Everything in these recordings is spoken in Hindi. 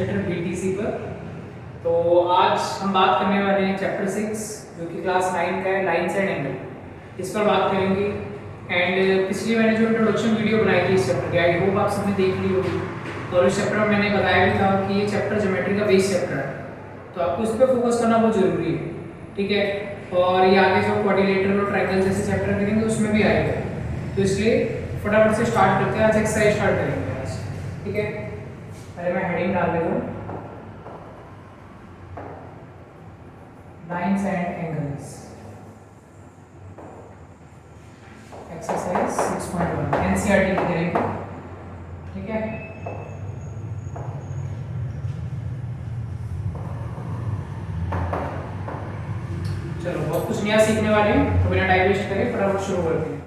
चैप्टर बीटीसी पर। तो आज हम बात करने वाले हैं चैप्टर 6 जो कि क्लास 9 का है, लाइन्स एंड एंगल, इस पर बात करेंगे। एंड पिछली मैंने जो इंट्रोडक्शन वीडियो बनाई थी इस चैप्टर की, आई होप आप सबने देख ली होगी। और इस चैप्टर में मैंने बताया भी था कि ये चैप्टर ज्योमेट्री का बेस चैप्टर है, तो आपको इस पर फोकस करना बहुत ज़रूरी है, ठीक है। और ये आगे जो क्वाड्रिलेटरल और ट्रायंगल जैसे चैप्टर करेंगे उसमें भी आएगा, तो इसलिए फटाफट से स्टार्ट करते हैं। आज एक्सरसाइज स्टार्ट करेंगे आज, ठीक है। पहले मैं हेडिंग डाल देता हूँ, lines and angles, exercise 6.1 NCERT की करेंगे, ठीक है। चलो बहुत कुछ नया सीखने वाले हैं, तो बिना टाइम वेस्ट करें फटाफट शुरू करते हैं।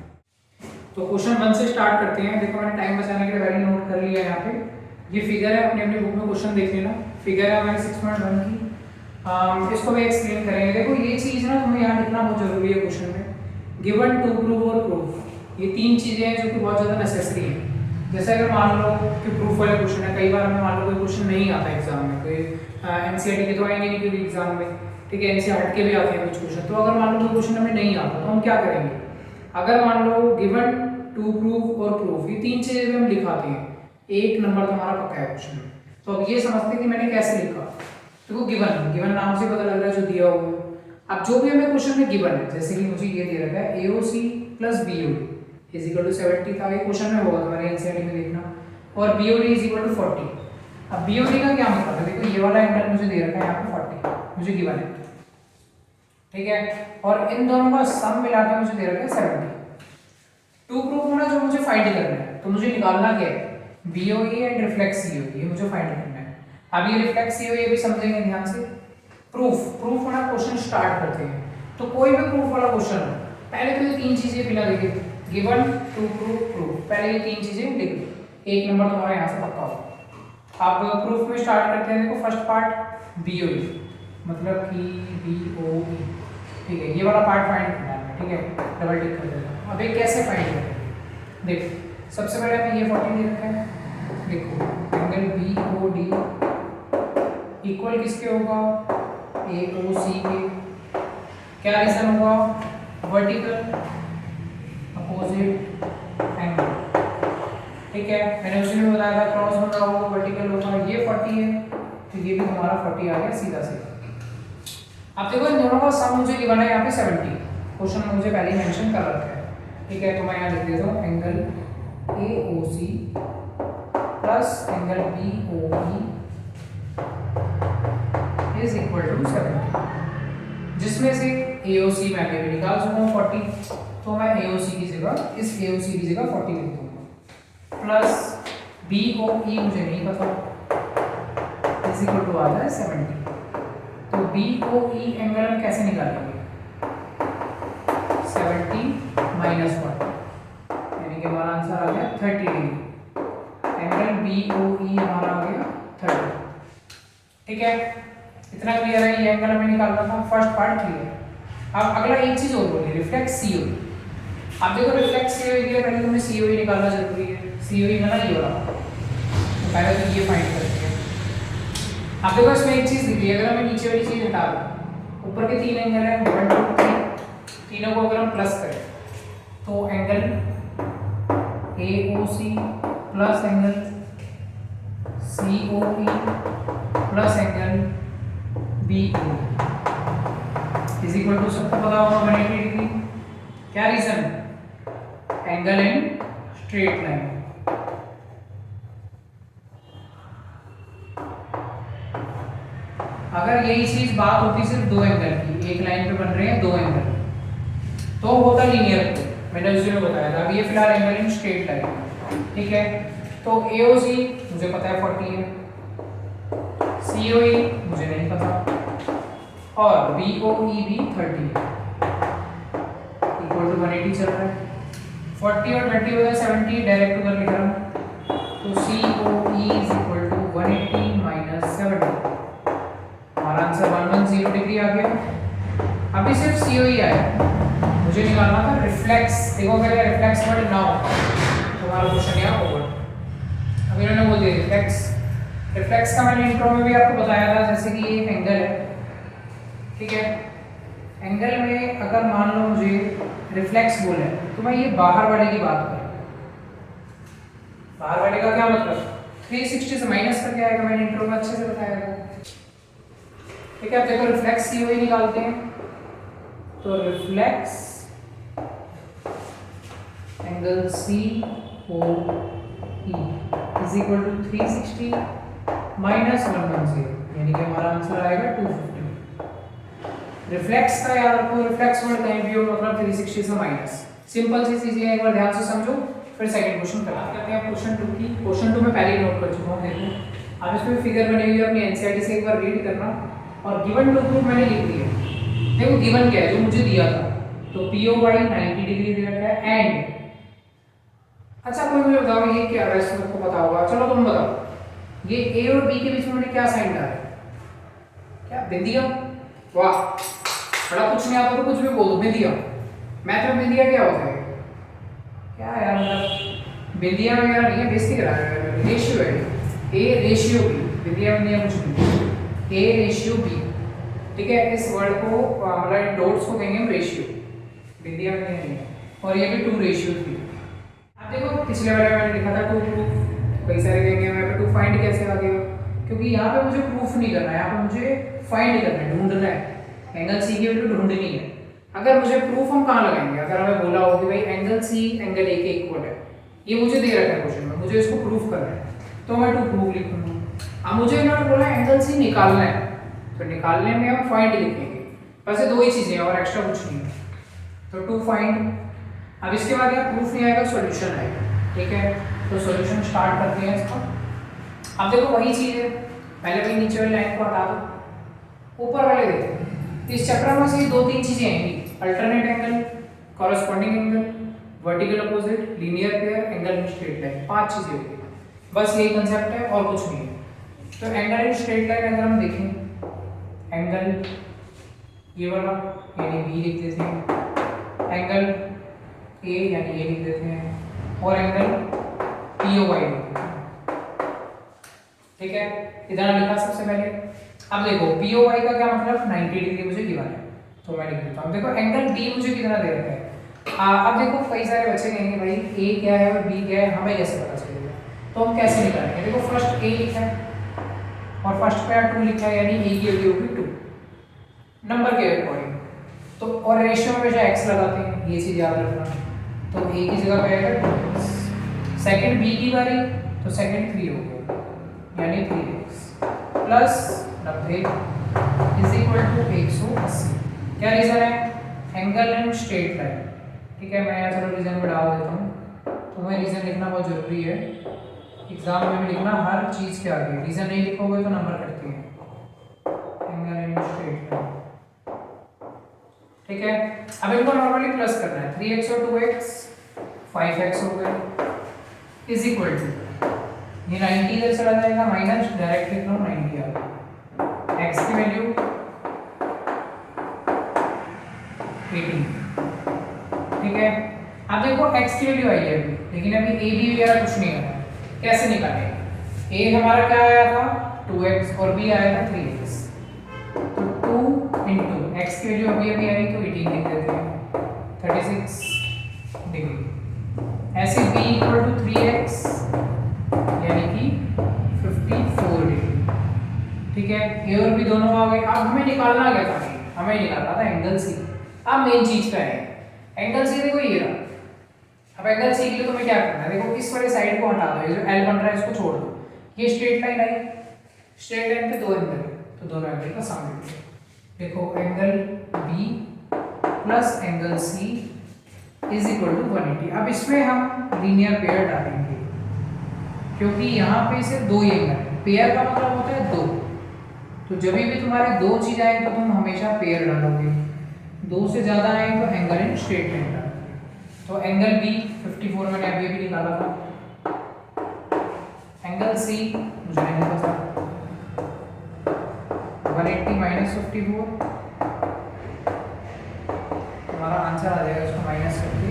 तो क्वेश्चन 1 से स्टार्ट करते हैं। देखो मैंने टाइम बचाने के लिए पहले नोट कर लिया है यहाँ पे। ये फिगर है, अपनी अपनी बुक में क्वेश्चन देख लेना। फिगर है हमारी 6.1 की। इसको भी एक्सप्लेन करेंगे। देखो ये चीज़ ना हमें यहाँ लिखना बहुत जरूरी है क्वेश्चन में। गिवन, टू प्रूव और प्रूफ, ये तीन चीज़ें हैं जो कि बहुत ज़्यादा नेसेसरी है। जैसे अगर मान लो कि प्रूफ वाला क्वेश्चन है, कई बार हमें मान लो कोई क्वेश्चन नहीं आता एग्जाम में, कोई एनसीईआरटी के तो आएंगे नहीं कोई एग्जाम में, ठीक है, इनसे हट के भी आते हैं कुछ क्वेश्चन। तो अगर मान लो कोई क्वेश्चन हमें नहीं आता तो हम क्या करेंगे? अगर मान लो गिवन, टू प्रूफ और प्रूफ, ये तीन चीज़ें हम लिखाते हैं, 1 नंबर तुम्हारा पक्का है क्वेश्चन में। तो अब ये समझते हैं कि मैंने कैसे लिखा। देखो गिवन, गिवन नाम से पता लग रहा है जो दिया हुआ है। अब जो भी हमें क्वेश्चन में गिवन है, जैसे कि मुझे ये दे रखा है AOC plus BOD is equal to 70 था, ये क्वेश्चन में होगा तुम्हारे एनसीईआरटी में देखना, और BOD इज इक्वल टू 40। अब BOD का क्या मतलब है? देखो ये वाला एंगल मुझे दे रखा है यहाँ पे 40, मुझे गिवन है, ठीक है। और इन दोनों का सम मिला के मुझे दे रखा है 70। टू प्रूफ होना जो मुझे फाइंड करना है, तो मुझे निकालना क्या है? BOE एंड रिफ्लेक्स COE, ये मुझे फाइंड करना है। अब ये रिफ्लेक्स COE भी समझेंगे ध्यान से। प्रूफ होना, क्वेश्चन स्टार्ट करते हैं। तो कोई भी प्रूफ वाला क्वेश्चन हो, पहले तो ये तीन चीजें बिना देखे, गिवन, टू प्रूफ, प्रूफ, पहले ये तीन चीजें लिख लो, 1 नंबर तुम्हारा यहाँ से पक्का हो। अब प्रूफ में स्टार्ट करते हैं। देखो फर्स्ट पार्ट BOE, मतलब कि BOE, ठीक है, ये वाला पार्ट फाइंड करना है, ठीक है, डबल टिक कर देना। अब ये कैसे फाइंड करेंगे? देखो सबसे पहले हमें ये 40 दे रखा है। देखो एंगल BOD इक्वल किसके होगा? AOC के। क्या रीजन होगा? वर्टिकल अपोजिट एंगल, ठीक है। मैंने उसी में बताया था क्रॉस बना होगा, वर्टिकल होगा। ये 40 है, तो ये भी हमारा 40 आ गया सीधा सीधा। अब देखो इन दोनों का सम मुझे गिवन है यहाँ पे 70, क्वेश्चन में मुझे पहले ही मेंशन कर रखा है, ठीक है। तो मैं यहाँ लिख देता हूँ angle AOC plus angle BOE is equal to 70, जिसमें से AOC मैं अभी निकाल चुका हूँ 40, तो मैं AOC की जगह, इस AOC की जगह 40 लिख दूंगा, प्लस BOE मुझे नहीं पता, इज इक्वल टू आता है 70। तो BOE एंगल हम कैसे निकालेंगे? 70 माइनस 1, यानी कि हमारा आंसर आ गया 30 डिग्री। एंगल BOE हमारा आ गया 30, ठीक है। इतना क्लियर है? ये एंगल हमें निकालना था, फर्स्ट पार्ट क्लियर। अब अगला एक चीज और बोली, रिफ्लेक्स COE। अब देखो रिफ्लेक्स COE के लिए पहले तुम्हें COE निकालना जरूरी है। COE में ना ये वाला, तो पहले तो ये फाइंड करते हैं। अब देखो इसमें एक चीज दिख रही है, अगर हमें नीचे वाली चीज हटा दो, ऊपर के तीन एंगल है 1 2 3, तीनों को अगर हम प्लस करें तो angle AOC plus angle COE plus angle BOE is equal to, सबको पता होगा 180 डिग्री। क्या reason? Angle in straight line. अगर यही चीज बात होती सिर्फ दो एंगल की, एक लाइन पे बन रहे हैं दो एंगल, तो होता लीनियर को, मैंने उसी में बताया था। अब ये फिलहाल एंगल इन स्ट्रेट लाइन, ठीक है। तो AOC मुझे पता है 40 है, COE मुझे नहीं पता, और BOE भी 30 है, इक्वल टू 180 चल रहा है। 40 और 30 हो गया 70, डायरेक्ट उधर लिख रहा हूँ, तो COE is equal to 180 minus 70, हमारा आंसर 110 डिग्री आ गया। अभी सिर्फ COE आया, मुझे निकालना था रिफ्लेक्स। देखो अगर रिफ्लेक्स वर्ड ना हो तो हमारा क्वेश्चन यहाँ ओवर। अब इन्होंने बोल दिया रिफ्लेक्स, रिफ्लेक्स का मैंने इंट्रो में भी आपको बताया था, जैसे कि ये एक एंगल है, ठीक है। एंगल में अगर मान लो मुझे रिफ्लेक्स बोले तो मैं ये बाहर वाले की बात करूँ, बाहर वाले का क्या मतलब 360 से माइनस करके आएगा, मैंने इंट्रो में अच्छे से बताया था, ठीक है। अब देखो रिफ्लेक्स की वही निकालते हैं, तो reflex angle C O E is equal to 360 minus 110, यानी कि हमारा आंसर आएगा 250। रिफ्लेक्स का याद रखो, रिफ्लेक्स वर्ड कहीं भी हो मतलब 360 से माइनस, सिंपल सी चीजें एक बार ध्यान से समझो, फिर सेकंड क्वेश्चन करते हैं क्वेश्चन 2 की। क्वेश्चन 2 में पहले ही नोट कर चुका हूं, देखो अब इसमें फिगर बनी हुई है, अपनी एनसीईआरटी से एक बार रीड करना, और गिवन टू ग्रुप मैंने लिख दिया। देखो गिवन क्या है जो मुझे दिया था, तो POY 90 डिग्री दे रखा है एंड, अच्छा कोई मुझे बताओ ये क्या है, इसको आपको पता होगा, चलो तुम बताओ, ये A और B के बीच में मैंने क्या साइन डाला है, क्या बिंदिया, वाह बड़ा कुछ नहीं आता तो कुछ भी बोल दो, बिंदिया, मैथ में बिंदिया क्या होता है, क्या यार मतलब बिंदिया वगैरह नहीं है, बेइज्जती करा रहे हैं, रेशियो है, A रेशियो B, बिंदिया बिंदिया कुछ नहीं, A रेशियो B, ठीक है। इस वर्ड को मतलब डॉट्स को कहेंगे हम रेशियो, बिंदिया बिंदिया नहीं है, और ये भी 2 रेशियो 3। अब देखो पिछले वाले में मैंने लिखा था 2 प्रूफ, कई सारे कहेंगे मैं 2 फाइंड कैसे आ गया, क्योंकि यहाँ पे मुझे प्रूफ नहीं करना है, यहाँ पे मुझे फाइंड करना है, ढूंढना है, एंगल सी की वैल्यू ढूंढनी है। अगर मुझे प्रूफ हम कहाँ लगाएंगे, अगर हमें बोला हो कि भाई एंगल सी एंगल ए के इक्वल है, ये मुझे दे रखा है क्वेश्चन में, मुझे इसको प्रूफ करना है, तो मैं 2 प्रूफ लिखूंगा। अब मुझे इन्होंने बोला एंगल सी निकालना है, तो निकालने में हम फाइंड लिखेंगे, बस ये 2 ही चीजें हैं और एक्स्ट्रा कुछ नहीं है, तो 2 फाइंड। अब इसके बाद यार प्रूफ नहीं आएगा, सॉल्यूशन आएगा, ठीक है। तो सॉल्यूशन स्टार्ट करते हैं इसका। अब देखो वही चीज है, पहले भाई नीचे वाली लाइन को हटा दो, ऊपर वाले देखो, इस चक्र में से 2-3 चीजें आएंगी, alternate angle, corresponding angle, vertical opposite, linear pair, angle in straight line, 5 चीजें होगी, बस यही कंसेप्ट है और कुछ नहीं है। तो एंगल इन स्ट्रेट लाइन अगर हम देखें, एंगल ये वाला यानी बी लिख देते हैं, एंगल ए यानी ए लिख देते हैं, और एंगल POY लिख देते हैं, ठीक है। इधर लिखा सबसे पहले। अब देखो POY का क्या मतलब 90 डिग्री मुझे गिवन है, तो मैं लिख देता हूँ। देखो एंगल B मुझे कितना दे रखा है, अब देखो कई सारे बच्चे कहेंगे भाई A क्या है और B क्या है, हमें कैसे पता चलेगा, तो हम कैसे निकालेंगे। देखो फर्स्ट A लिखा है और फर्स्ट पे 2 लिखा है, यानी A की वैल्यू होगी 2 नंबर के अकॉर्डिंग, तो और रेशियो में हमेशा x लगाते हैं, ये चीज याद रखना। तो A की जगह पे आएगा 2x, सेकंड B की बारी, तो सेकंड 3 हो गया, यानी 3x plus 90 is equal to 180। क्या रीजन है, एंगल इन स्ट्रेट लाइन, ठीक है। मैं चलो रीजन में डाल देता हूँ, तो मैं रीजन लिखना बहुत जरूरी है, एग्जाम में भी लिखना हर चीज के आगे, रीजन नहीं लिखोगे तो नंबर कटती है। एंगल इन स्ट्रेट लाइन, ठीक है। अब इनको नॉर्मली प्लस करना है, 3x और 2x 5x हो गया, इज इक्वल टू ये 90 इधर चला जाएगा, माइनस डायरेक्ट लिख लो 90 आ गया, x की वैल्यू 18, ठीक है। अब देखो x की वैल्यू आई है अभी, लेकिन अभी a b वगैरह कुछ नहीं आया, कैसे निकालेंगे। a हमारा क्या आया था 2x और b आया था 3x, तो 2 इंटू x की वैल्यू अभी अभी आई तो 18 लिख देते हैं, 36 डिग्री, ऐसे b इक्वल टू 3x यानी कि 54 डिग्री, ठीक है। a और b दोनों आ गए। अब हमें निकालना क्या था, हमें निकालना था एंगल c। अब मेन चीज क्या है, एंगल c देखो ये रहा। अब एंगल c के लिए तुम्हें क्या करना है, देखो इस वाले साइड को हटा दो, ये जो l बन रहा है इसको छोड़ दो, ये स्ट्रेट लाइन आई, स्ट्रेट लाइन पे 2 एंगल है, तो दोनों एंगल का सम लिखो। देखो angle b plus angle c is equal to 180। अब इसमें हम लीनियर पेयर डालेंगे, क्योंकि यहाँ पे सिर्फ 2 ही एंगल है, पेयर का मतलब होता है 2, तो जब भी तुम्हारे 2 चीज आए तो तुम हमेशा पेयर डालोगे, 2 से ज्यादा आए तो एंगल इन स्ट्रेट लाइन डालोगे। तो एंगल b 54 मैंने अभी भी निकाला था, एंगल c मुझे नहीं पता, 180 माइनस 54, हमारा आंसर आ जाएगा, इसको माइनस करके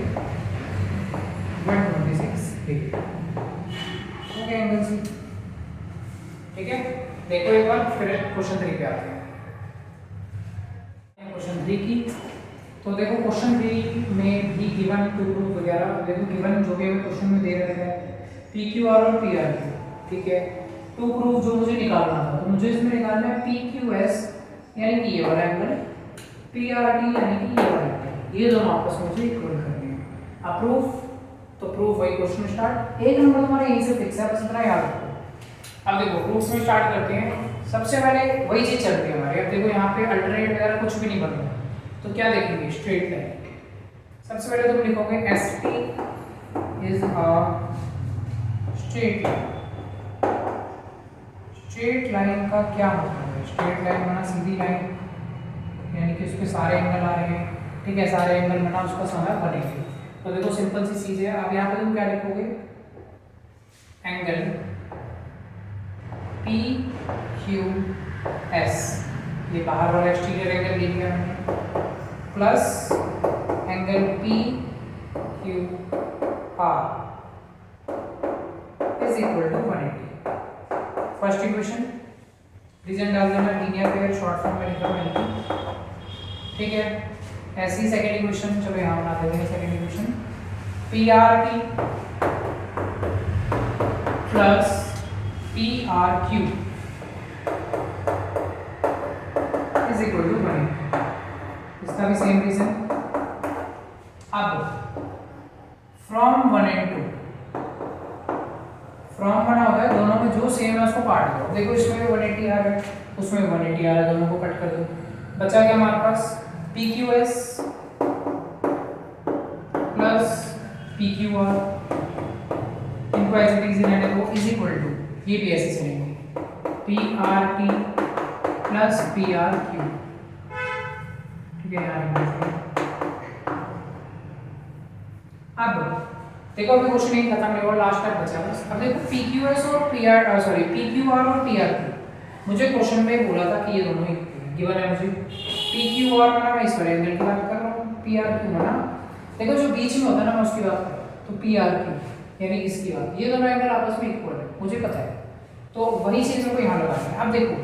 126 डिग्री, ओके एंगल c, ठीक है, देखो एक बार फिर क्वेश्चन 3 पे आते हैं। क्वेश्चन 3 की तो देखो क्वेश्चन 3 में भी गिवन टू प्रूफ वगैरह देखो गिवन जो भी हमें क्वेश्चन में दे रखा है पी क्यू आर और पी आर क्यू, ठीक है। टू प्रूफ जो मुझे निकालना था तो मुझे इसमें निकालना है पी क्यू एस यानी कि ये वाला एंगल, पी आर टी यानी कि ये वाला एंगल, ये दोनों आपस में मुझे इक्वल करने हैं। अब प्रूफ तो प्रूफ वही क्वेश्चन स्टार्ट, एक नंबर तुम्हारा यहीं से फिक्स है, बस इतना याद रखो। अब देखो प्रूफ में स्टार्ट करते हैं। सबसे पहले वही चीज चलती है हमारी। अब देखो यहाँ पे अल्टरनेट वगैरह कुछ भी नहीं बन रहा, तो क्या देखेंगे स्ट्रेट लाइन। सबसे पहले तुम लिखोगे S T is a straight line. Straight line का क्या मतलब है? स्ट्रेट लाइन बना सीधी लाइन, यानी कि उसके सारे एंगल आ रहे हैं, ठीक है, सारे एंगल बना उसका समय बनेंगे। तो देखो सिंपल सी चीज है। अब यहाँ पे तुम क्या लिखोगे? एंगल पी क्यू एस, ये बाहर वाला एक्सटीरियर एंगल लिख लिया हमने, plus angle P Q R is equal to 180। First equation reason डाल देना, लीनियर पेयर शॉर्ट फॉर्म में लिखा मैंने, ठीक है। ऐसी सेकंड इक्वेशन, चलो यहाँ बना देते हैं second equation, P R T plus P R Q is equal to 180। इसका भी सेम रीजन। अब फ्रॉम 1 एंड 2, फ्रॉम बना होता है दोनों में जो सेम है उसको काट दो। देखो इसमें भी 180 आ रहा है, उसमें भी 180 आ रहा है, दोनों को कट कर दो। बचा क्या हमारे पास? P Q S plus P Q R, इनको ऐसे इजी रहने दो, इज इक्वल टू, ये भी ऐसे चलेंगे, P R T plus P R Q, ठीक है यार। अब देखो अभी क्वेश्चन नहीं खत्म नहीं हुआ, लास्ट तक बचा बस। अब देखो पी क्यू एस और P R sorry P Q are और पी आर क्यू, मुझे क्वेश्चन में बोला था कि ये दोनों ही गिवन है। मुझे पी क्यू आर बना, मैं इस वाले एंगल की बात कर रहा हूँ, पी आर क्यू बना, देखो जो बीच में होता है ना मैं उसकी बात कर रहा हूँ, तो पी आर क्यू यानी इसकी बात, ये दोनों एंगल आपस में इक्वल है, मुझे पता है, तो वही चीज़ों को यहाँ लगाना है। अब देखो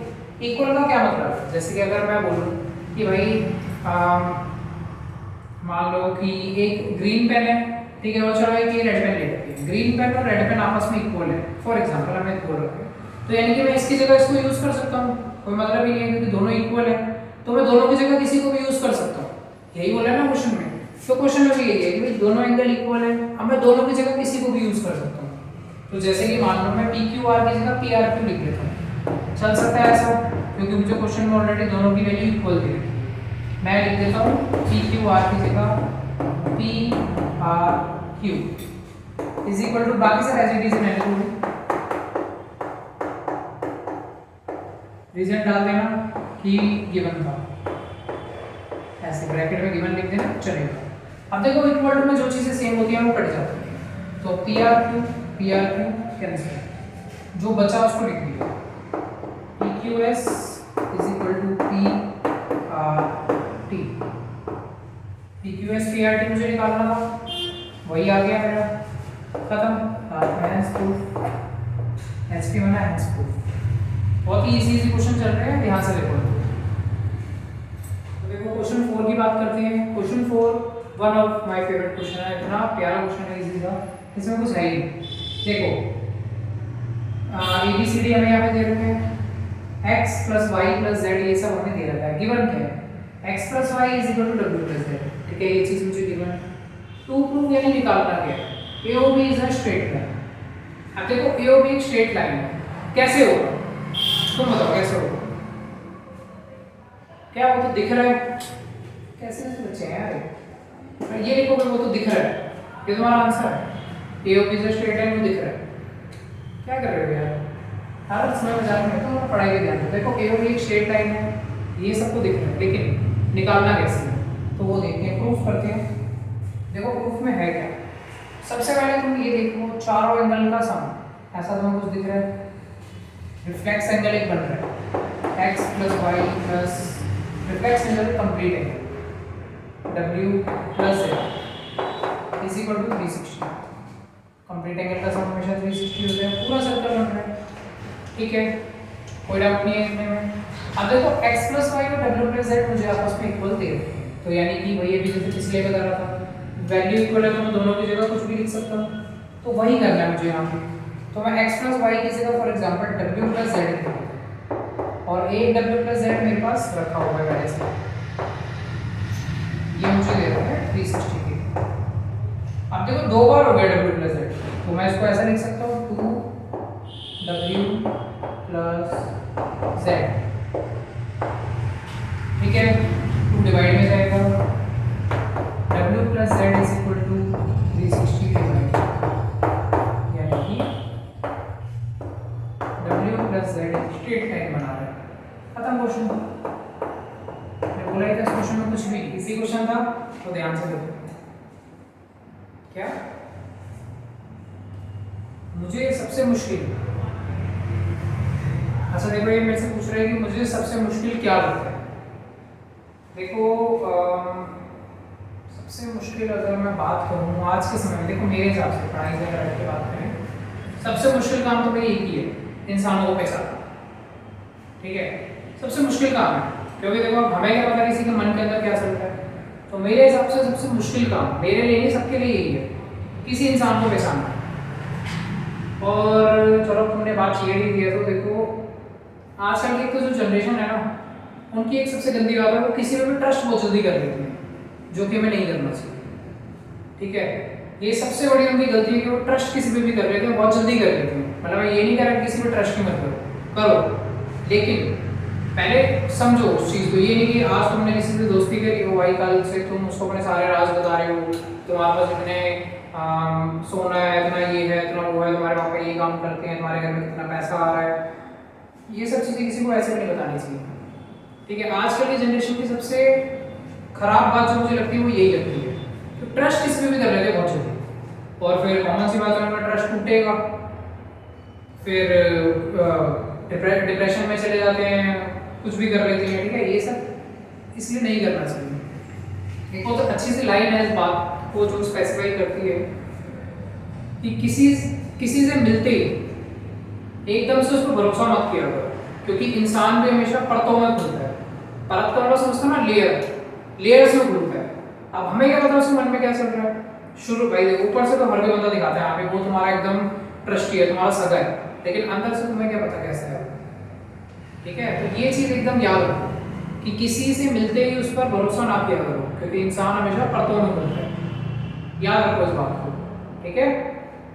इक्वल का क्या मतलब है? जैसे कि अगर मैं बोलूँ कि भाई मान लो कि एक ग्रीन पेन है, ठीक है, और चलो एक ये रेड पेन ले लेते हैं, ग्रीन पेन और रेड पेन आपस में इक्वल है फॉर एग्जांपल, हमें बोल रहे हैं, तो यानी कि मैं इसकी जगह इसको यूज कर सकता हूँ, कोई मतलब ही नहीं है क्योंकि दोनों इक्वल है, तो मैं दोनों की जगह किसी को भी यूज कर सकता हूँ, यही बोला है ना क्वेश्चन में। तो क्वेश्चन में भी यही है कि भाई दोनों एंगल इक्वल है, अब मैं दोनों की जगह किसी को भी यूज कर सकता हूँ। तो जैसे कि मान लो मैं पी क्यू आर की जगह पी आर क्यू लिख देता हूँ, चल सकता है ऐसा, क्योंकि मुझे क्वेश्चन में ऑलरेडी दोनों की वैल्यू इक्वल दी है। मैं लिख देता हूँ पी क्यू आर की जगह P R Q is equal to, बाकी सब एज इट इज रहने दो, रीजन डाल देना कि गिवन था, ऐसे ब्रैकेट में गिवन लिख देना चलेगा। अब देखो इक्वल टू में जो चीजें सेम होती हैं वो कट जाती हैं, तो पी आर क्यू कैंसिल, जो बचा उसको लिख दिया, P Q S is equal to P R T, P Q S P R T मुझे निकालना था, वही आ गया मेरा, खत्म। एच पी बना एच प्रूफ। बहुत ही इजी क्वेश्चन चल रहे हैं, ध्यान से देखो। तो देखो क्वेश्चन 4 की बात करते हैं। Question 4 one of my favourite question है, इतना प्यारा क्वेश्चन है, इजी था, इसमें कुछ है ही नहीं। देखो ABCD हमें यहाँ पे दे रखे हैं, x plus Y plus Z, ये सब हमें दे रखा है। गिवन क्या है? x plus Y is equal to W plus Z, ठीक है, ये चीज मुझे गिवन है। टू प्रूफ यानी निकालना क्या है? AOB is a straight line. अब देखो AOB एक स्ट्रेट लाइन है, कैसे होगा तुम बताओ, कैसे होगा? क्या वो तो दिख रहा है, कैसे बच्चे हैं यार, ये लिखोगे वो तो दिख रहा है, ये तुम्हारा आंसर है। AOB is a straight line, वो दिख रहा है, क्या कर रहे हो यार? हर समय में जाने में तो पढ़ाई के ध्यान दो। देखो AOB एक स्ट्रेट लाइन है, ये सबको दिख रहा है, लेकिन निकालना कैसे है तो वो देखते हैं, प्रूफ करते हैं। देखो प्रूफ में है क्या? सबसे पहले तुम ये देखो, चारों एंगल का सम, ऐसा तुम्हें कुछ दिख रहा है, रिफ्लेक्स एंगल एक बन रहा है, x plus Y plus reflex angle complete angle w plus z is equal to 360। Complete angle का सम हमेशा 360 होता है, पूरा सर्कल बन रहा है, ठीक है। कोई डाउट नहीं है इसमें में। अब देखो x प्लस वाई और w प्लस जेड मुझे आपस में इक्वल दे रखे हैं, तो यानी कि वही अभी जैसे पिछले में कर रहा था वैल्यू इक्वल है तो मैं दोनों की जगह कुछ भी लिख सकता हूँ, तो वही करना है मुझे यहाँ पे। तो मैं x प्लस वाई की जगह for example w plus Z लिख देता हूँ और एक w प्लस जेड मेरे पास रखा हुआ है पहले से, ये मुझे दे रहा है 360 के। अब देखो दो बार हो गया w प्लस जेड, तो मैं इसको ऐसा लिख सकता हूँ 2w प्लस जेड, ठीक है। 2 डिवाइड में जाएगा, w plus Z is equal to 360 divide, यानी कि w plus Z straight line बना रहा है। खत्म क्वेश्चन। मैं बोला था इस क्वेश्चन में कुछ भी इसी क्वेश्चन था, तो ध्यान से देखो क्या मुझे सबसे मुश्किल, अच्छा देखो ये मेरे से पूछ रहे हैं कि मुझे सबसे मुश्किल क्या लगता है। देखो सबसे मुश्किल अगर मैं बात करूँ आज के समय में, देखो मेरे हिसाब से पढ़ाई से अगर की बात करें, सबसे मुश्किल काम तो भाई एक ही है, इंसानों को पैसा, ठीक है, सबसे मुश्किल काम है। क्योंकि देखो हमें क्या पता किसी के मन के अंदर क्या चल रहा है, तो मेरे हिसाब से सबसे मुश्किल काम मेरे लिए नहीं सबके लिए यही है, किसी इंसान को पहचानना। और चलो तुमने बात छेड़ ही दिया, तो देखो आजकल की तो जो जनरेशन है ना, उनकी एक सबसे गंदी बात है वो किसी पे भी ट्रस्ट बहुत जल्दी कर लेती है, जो कि हमें नहीं करना चाहिए, ठीक है। ये सबसे बड़ी उनकी गलती है कि वो ट्रस्ट किसी पे भी कर लेते हैं, बहुत जल्दी कर लेते हैं। मतलब मैं ये नहीं कह रहा किसी पे ट्रस्ट ही मत करो, लेकिन पहले समझो उस चीज़ को। ये नहीं कि आज तुमने किसी से दोस्ती करी हो भाई, कल से तुम उसको अपने सारे राज बता रहे हो, तुम्हारे पास इतने सोना है, इतना ये है, इतना वो है, तुम्हारे पापा ये काम करते हैं, तुम्हारे घर में कितना पैसा आ रहा है, ये सब चीज़ें किसी को ऐसे नहीं बतानी चाहिए, ठीक है। आजकल की जनरेशन की सबसे खराब बात जो मुझे लगती है वो यही लगती है कि ट्रस्ट किसी पे भी कर लेते हैं बहुत जल्दी, और फिर कॉमन सी बात है उनका ट्रस्ट टूटेगा, फिर डिप्रेशन में चले जाते हैं, कुछ भी कर लेते हैं, ठीक है। ये सब इसलिए नहीं करना चाहिए। एक बहुत अच्छी सी लाइन है इस बात को जो स्पेसिफाई करती है कि किसी से मिलते ही एकदम से उस पर भरोसा मत किया करो, क्योंकि इंसान भी हमेशा परतों में खुलता है। परत का मतलब समझता ना, लेयर्स में खुलता है। अब हमें क्या पता उसके मन में क्या चल रहा है। शुरू भाई ऊपर से तो हर कोई बंदा दिखाता है, यहाँ पे वो तुम्हारा एकदम ट्रस्टी है, तुम्हारा सगा है, लेकिन अंदर से तुम्हें क्या पता कैसा है, ठीक है। तो ये चीज़ एकदम याद रखो कि किसी से मिलते ही उस पर भरोसा ना किया करो, क्योंकि इंसान हमेशा परतों में खुलता है। याद रखो इस बात को, ठीक है।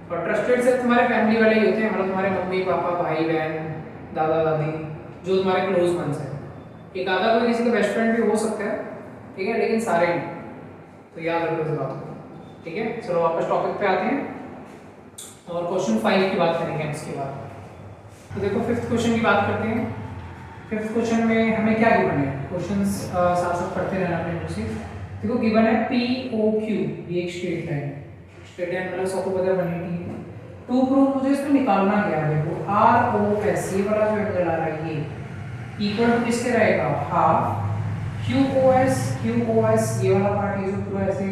और ट्रस्टेड से तुम्हारे फैमिली वाले ही होते हैं, मतलब तुम्हारे मम्मी पापा भाई बहन दादा दादी, जो तुम्हारे क्लोज वंस हैं। एक आधा कोई किसी का बेस्ट फ्रेंड भी हो सकता है, ठीक है, लेकिन सारे नहीं। तो याद रखो इस बात को, ठीक है। चलो वापस टॉपिक पे आते हैं और क्वेश्चन 5 की बात करेंगे इसके बाद। तो देखो फिफ्थ क्वेश्चन की बात करते हैं। फिफ्थ क्वेश्चन में हमें क्या गिवन है, क्वेश्चंस साथ साथ पढ़ते रहना अपने बुक से। देखो गिवन है POQ, ये एक स्ट्रेट लाइन, स्ट्रेट लाइन मतलब सबको पता है 180। टू प्रूव मुझे इसमें निकालना क्या है, देखो ROS ये वाला जो एंगल आ रहा है ये इक्वल टू किसके रहेगा, हाफ QOS ये वाला पार्ट ये जो पूरा ऐसे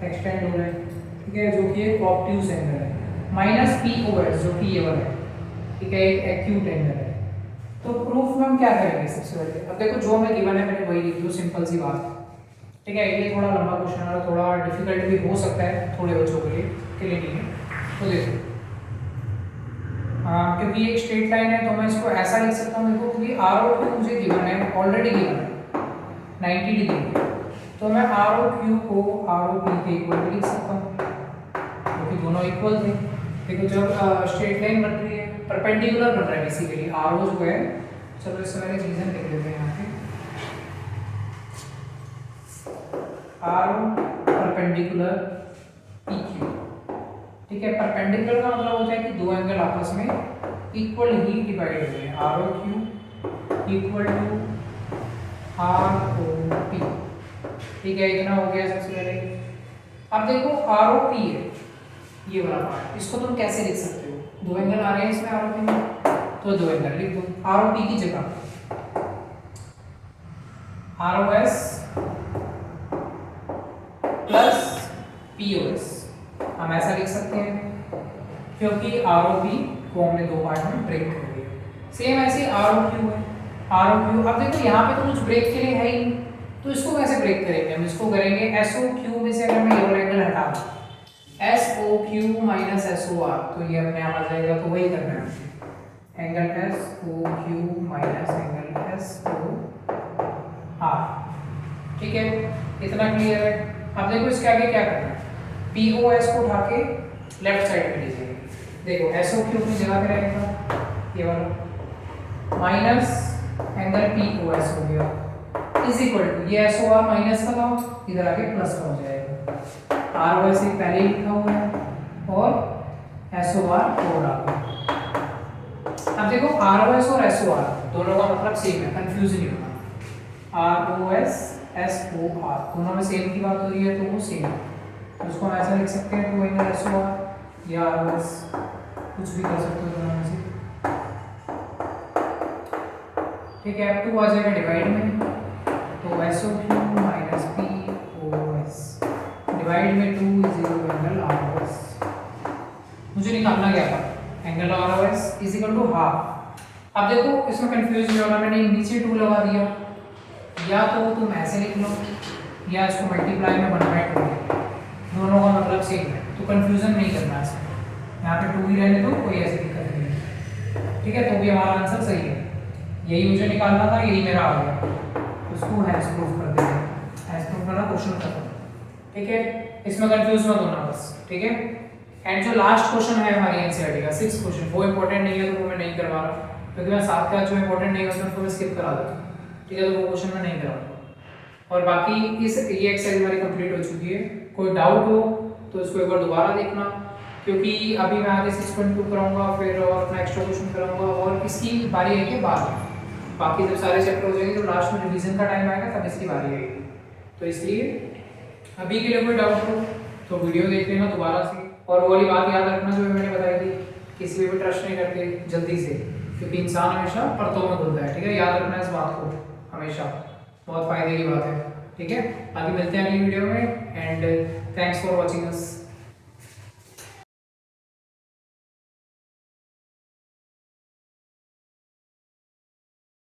एक्सटेंड हो रहा है, ठीक है, जो कि एक ऑब्ट्यूज एंगल है, माइनस POS जो कि ये वाला है, ठीक है, एक एक्यूट एंगल है। तो प्रूफ में हम क्या करेंगे सबसे पहले। अब देखो जो हमें गिवन है मैंने वही लिख दूं, सिंपल सी बात, ठीक है। ये थोड़ा लंबा क्वेश्चन है, थोड़ा डिफिकल्ट भी हो सकता है थोड़े बच्चों के लिए नहीं है। तो देखो क्योंकि ये एक स्ट्रेट लाइन है तो मैं इसको ऐसा लिख सकता हूँ, देखो क्योंकि ROQ मुझे गिवन है, ऑलरेडी गिवन है 90 डिग्री, तो मैं ROQ को ROP के इक्वल भी लिख सकता हूँ, क्योंकि दोनों इक्वल थे। देखो जब स्ट्रेट लाइन बन रही है, परपेंडिकुलर बन रहा है बेसिकली, RO जो है, चलो इससे पहले रीजन लिख लेते हैं यहाँ पे, RO परपेंडिकुलर PQ, ठीक है। परपेंडिकुलर का मतलब होता है कि दो एंगल आपस में इक्वल ही डिवाइड हो गए, ROQ इक्वल टू ROP, ठीक है, इतना हो गया सबसे पहले। अब देखो ROP है ये वाला पार्ट, इसको तुम कैसे लिख सकते हो, दो एंगल आ रहे हैं इसमें ROP में, तो दो एंगल लिख दो। ROP की जगह ROS प्लस POS हम ऐसा लिख सकते हैं, क्योंकि ROP को हमने दो पार्ट में ब्रेक कर दिया। सेम ऐसे आर ओ क्यू है, आर ओ क्यू। अब देखो यहाँ पे तो कुछ ब्रेक के लिए है ही, तो इसको कैसे ब्रेक करेंगे? हम इसको करेंगे एस ओ क्यू में से अगर मैं ये वाला एंगल हटा दूं, S O Q minus S O R, तो ये अपने आप आ जाएगा। तो वही करना है angle S O Q minus angle S O R. ठीक है, इतना क्लियर है। अब देखो इसके आगे क्या करना है, पी ओ एस को उठा के लेफ्ट साइड पे लीजिए। देखो एस ओ क्यू अपनी जगह पे रहेगा, ये वाला minus angle P O S हो गया इज इक्वल टू, ये एस ओ आर माइनस का था, इधर आके प्लस का हो जाएगा। आर ओ एस पहले ही लिखा हुआ है और एस ओ आर हो रहा। अब देखो आर ओ एस और एस ओ आर दोनों का मतलब सेम है, कंफ्यूज नहीं होना। R O S S O R दोनों में सेम की बात हो रही है, तो वो सेम है। तो उसको हम ऐसा लिख सकते हैं, two angle S O R या आर ओ एस, कुछ भी कर सकते हो दोनों में से। ठीक है, अब 2 आ जाएगा डिवाइड में, तो S O Q minus P O S divide में 2 is equal to angle R O S. मुझे निकालना क्या था, angle R O S is equal to half. अब देखो इसमें कंफ्यूज नहीं होना, मैंने नीचे 2 लगा दिया, या तो तुम ऐसे लिख लो या इसको मल्टीप्लाई में 1/2, दोनों का मतलब सेम है, तो कंफ्यूजन नहीं करना है। यहाँ पे 2 ही रहने दो, कोई ऐसी दिक्कत नहीं है। ठीक है, तो भी हमारा आंसर सही है, यही मुझे निकालना था, यही मेरा आ गया। उसको हैश प्रूफ कर देंगे, हैश प्रूफ करना क्वेश्चन खत्म। ठीक है, इसमें कंफ्यूज मत होना बस। ठीक है, एंड जो लास्ट क्वेश्चन है हमारी एनसीईआरटी का 6th क्वेश्चन, वो इंपॉर्टेंट नहीं है, तो वो मैं नहीं करवा रहा, क्योंकि मैं 7 का जो इंपॉर्टेंट नहीं है उसमें मैं स्किप करा देता हूँ। ठीक है, तो वो क्वेश्चन मैं नहीं कराऊंगा। और बाकी इस ये एक्सरसाइज हमारी कंप्लीट हो चुकी है। कोई डाउट हो तो इसको एक बार दोबारा देखना, क्योंकि अभी मैं आगे 6.2 कराऊंगा, फिर और अपना एक्स्ट्रा क्वेश्चन कराऊंगा, और इसकी बारी है कि बाद, बाकी जब सारे चैप्टर हो जाएंगे तो लास्ट में रिवीजन का टाइम आएगा, तब इसकी बारी आएगी। तो इसलिए अभी के लिए कोई डाउट हो तो वीडियो देख लेना दोबारा से। और वो वाली बात याद रखना जो मैंने बताई थी, किसी पे भी ट्रस्ट नहीं करते जल्दी से, क्योंकि इंसान हमेशा परतों में घुलता है। ठीक है, याद रखना इस बात को हमेशा, बहुत फायदे की बात है। ठीक है, आगे मिलते हैं अगली वीडियो में, and thanks for watching us.